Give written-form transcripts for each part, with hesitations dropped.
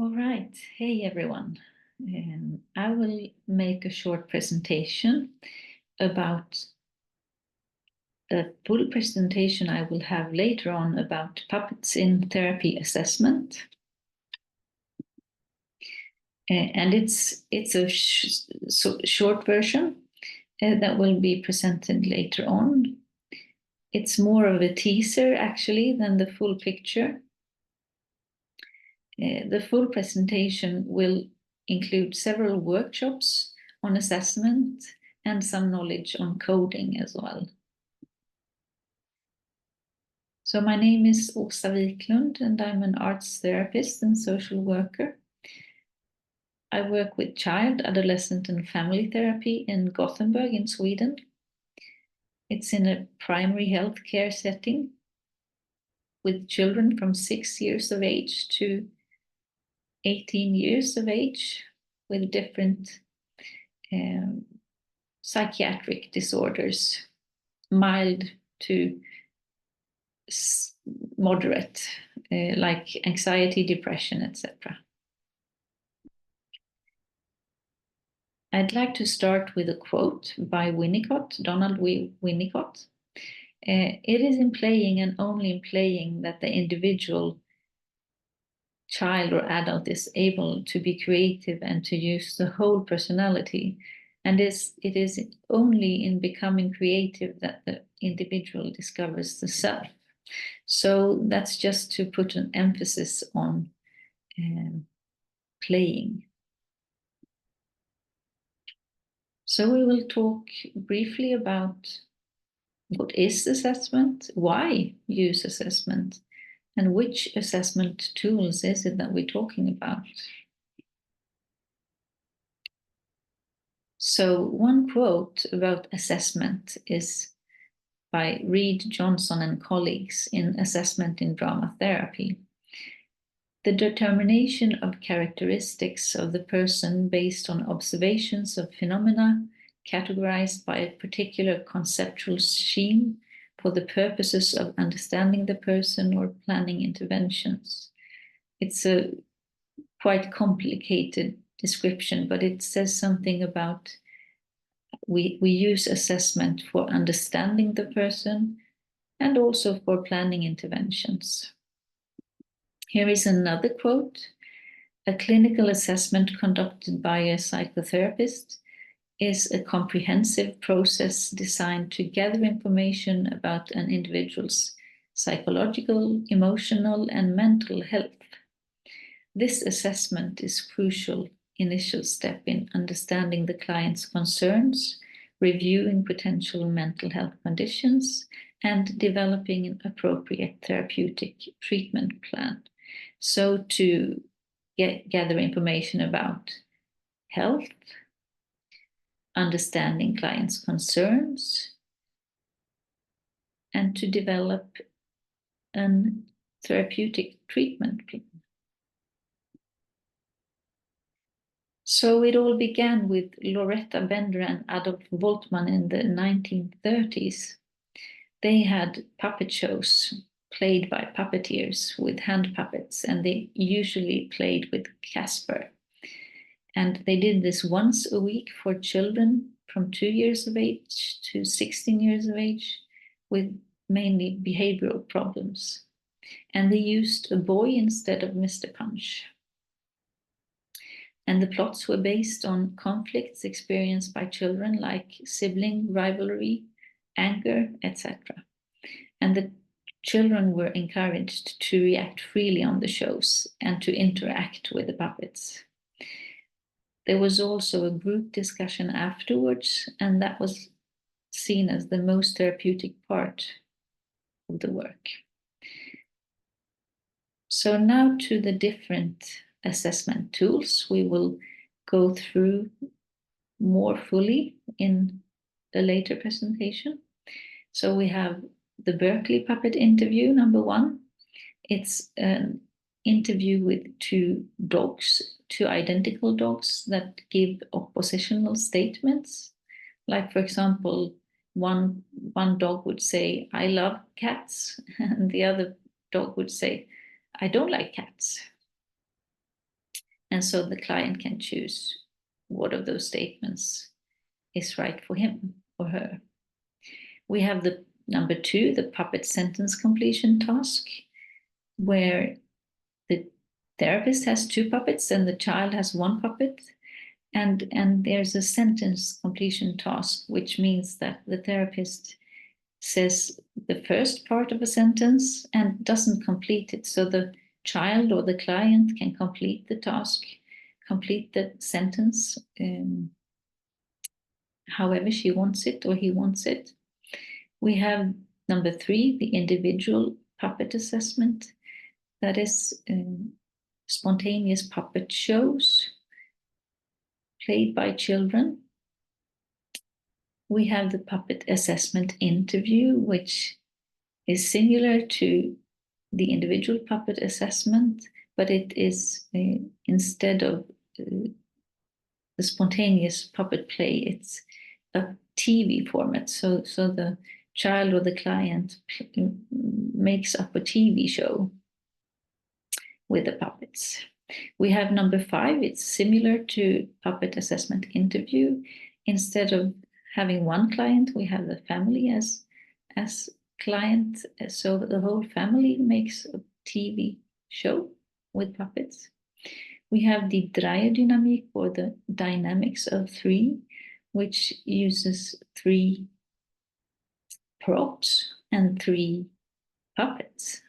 All right. Hey, everyone. I will make a short presentation about a full presentation I will have later on about puppets in therapy assessment. And it's a short version that will be presented later on. It's more of a teaser, actually, than the full picture. The full presentation will include several workshops on assessment and some knowledge on coding as well. So my name is Asa Viklund, and I'm an arts therapist and social worker. I work with child, adolescent, and family therapy in Gothenburg in Sweden. It's in a primary health care setting with children from 6 years of age to 18 years of age with different psychiatric disorders, mild to moderate, like anxiety, depression, etc. I'd like to start with a quote by Donald Winnicott. It is in playing and only in playing that the individual child or adult is able to be creative and to use the whole personality. And it is only in becoming creative that the individual discovers the self. So that's just to put an emphasis on playing. So we will talk briefly about what is assessment, why use assessment, and which assessment tools is it that we're talking about. So one quote about assessment is by Reed Johnson and colleagues in Assessment in Drama Therapy. The determination of characteristics of the person based on observations of phenomena categorized by a particular conceptual scheme for the purposes of understanding the person or planning interventions. It's a quite complicated description, but it says something about we use assessment for understanding the person and also for planning interventions. Here is another quote. A clinical assessment conducted by a psychotherapist is a comprehensive process designed to gather information about an individual's psychological, emotional, and mental health. This assessment is a crucial initial step in understanding the client's concerns, reviewing potential mental health conditions, and developing an appropriate therapeutic treatment plan. So to gather information about health, understanding clients' concerns, and to develop a therapeutic treatment plan. So it all began with Loretta Bender and Adolf Woltmann in the 1930s. They had puppet shows played by puppeteers with hand puppets, and they usually played with Casper. And they did this once a week for children from 2 years of age to 16 years of age with mainly behavioral problems. And they used a boy instead of Mr. Punch. And the plots were based on conflicts experienced by children like sibling rivalry, anger, etc. And the children were encouraged to react freely on the shows and to interact with the puppets. There was also a group discussion afterwards, and that was seen as the most therapeutic part of the work. So now to the different assessment tools we will go through more fully in a later presentation. So we have the Berkeley Puppet Interview, number 1. It's an interview with two identical dogs that give oppositional statements. Like, for example, one dog would say, I love cats, and the other dog would say, I don't like cats. And so the client can choose what of those statements is right for him or her. We have the number 2, the puppet sentence completion task, where the therapist has 2 puppets and the child has 1 puppet. And there's a sentence completion task, which means that the therapist says the first part of a sentence and doesn't complete it. So the child or the client can complete the task, complete the sentence however she wants it or he wants it. We have number 3, the individual puppet assessment. That is spontaneous puppet shows played by children. We have the puppet assessment interview, which is similar to the individual puppet assessment, but it is instead of the spontaneous puppet play, it's a TV format. So the child or the client makes up a TV show with the puppets. We have number 5, it's similar to puppet assessment interview. Instead of having 1 client, we have the family as client. So the whole family makes a TV show with puppets. We have the dreierdynamik, or the dynamics of 3, which uses 3 props and 3 puppets,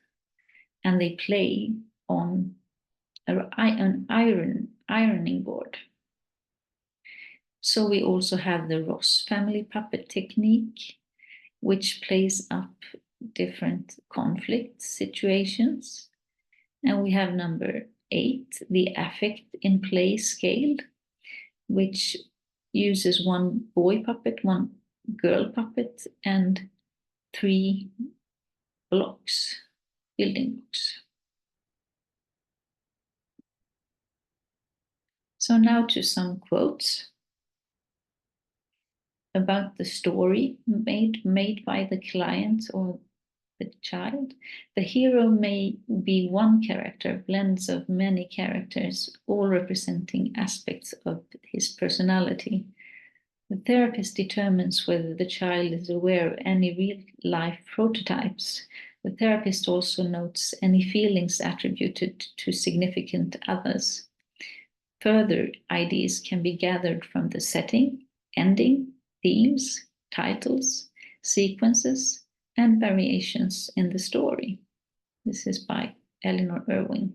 and they play on an ironing board. So we also have the Ross family puppet technique, which plays up different conflict situations. And we have number 8, the affect in play scale, which uses 1 boy puppet, 1 girl puppet, and 3 blocks, building blocks. So now to some quotes about the story made by the client or the child. The hero may be 1 character, blends of many characters, all representing aspects of his personality. The therapist determines whether the child is aware of any real-life prototypes. The therapist also notes any feelings attributed to significant others. Further ideas can be gathered from the setting, ending, themes, titles, sequences, and variations in the story. This is by Eleanor Irwin.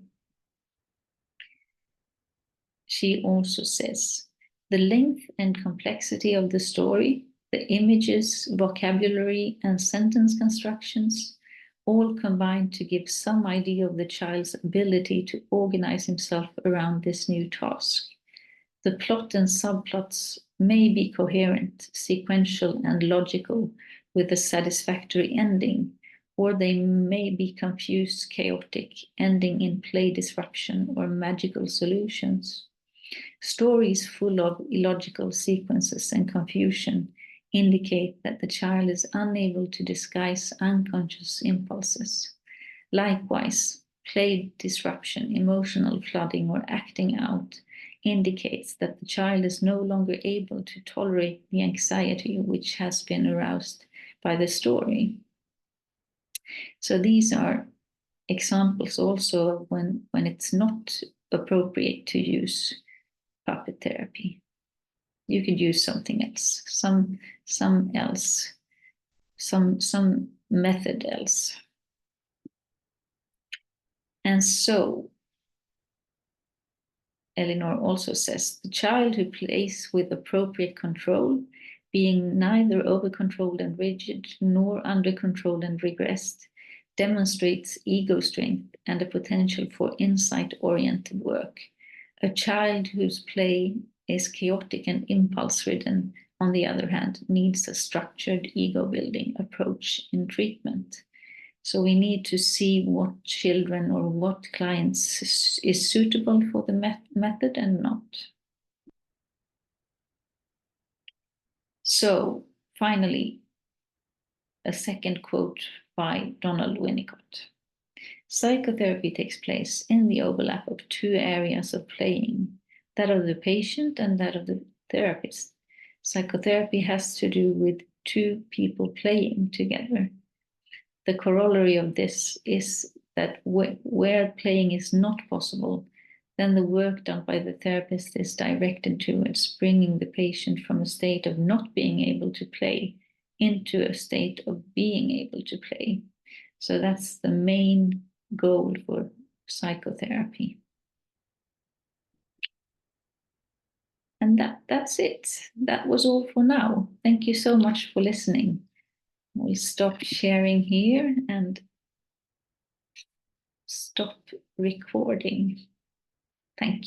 She also says, the length and complexity of the story, the images, vocabulary, and sentence constructions all combine to give some idea of the child's ability to organize himself around this new task. The plot and subplots may be coherent, sequential, and logical with a satisfactory ending, or they may be confused, chaotic, ending in play disruption or magical solutions. Stories full of illogical sequences and confusion indicate that the child is unable to disguise unconscious impulses. Likewise, play disruption, emotional flooding, or acting out indicates that the child is no longer able to tolerate the anxiety which has been aroused by the story. So these are examples also of when it's not appropriate to use puppet therapy. You could use something else, some method else. And so Eleanor also says, the child who plays with appropriate control, being neither over-controlled and rigid nor under-controlled and regressed, demonstrates ego strength and a potential for insight-oriented work. A child whose play is chaotic and impulse-ridden, on the other hand, needs a structured ego-building approach in treatment. So we need to see what children or what clients is suitable for the method and not. So finally, a second quote by Donald Winnicott. Psychotherapy takes place in the overlap of two areas of playing, that of the patient and that of the therapist. Psychotherapy has to do with two people playing together. The corollary of this is that where playing is not possible, then the work done by the therapist is directed towards bringing the patient from a state of not being able to play into a state of being able to play. So that's the main goal for psychotherapy. And that's it. That was all for now. Thank you so much for listening. We'll stop sharing here and stop recording. Thank you.